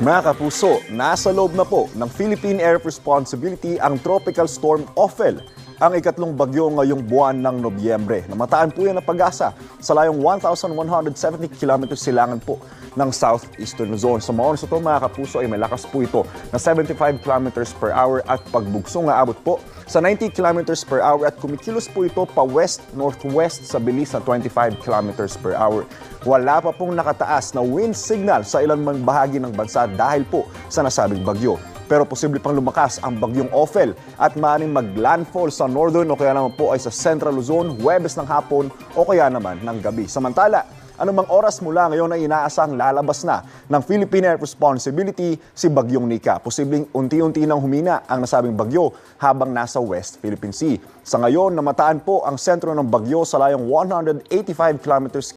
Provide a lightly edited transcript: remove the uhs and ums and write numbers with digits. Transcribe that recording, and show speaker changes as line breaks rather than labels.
Mga kapuso, nasa loob na po ng Philippine Air Responsibility ang Tropical Storm Ophel, ang ikatlong bagyo ngayong buwan ng Nobyembre. Namataan po yan ng Pag-asa sa layong 1,170 km silangan po ng southeastern Luzon. Sa mga oras ito, mga kapuso, ay malakas po ito na 75 km per hour at pagbugsong na abot po sa 90 km per hour at kumikilos po ito pa west-northwest sa bilis na 25 km per hour. Wala pa pong nakataas na wind signal sa ilan man bahagi ng bansa dahil po sa nasabing bagyo. Pero posible pang lumakas ang bagyong Ophel at maaaring mag-landfall sa northern o kaya naman po ay sa central Luzon, Huwebes ng hapon o kaya naman ng gabi. Samantala, anumang oras mula ngayon ay inaasang lalabas na ng Philippine Air Responsibility si Bagyong Nika. Posibleng unti-unti nang humina ang nasabing bagyo habang nasa West Philippine Sea. Sa ngayon, namataan po ang sentro ng bagyo sa layong 185 km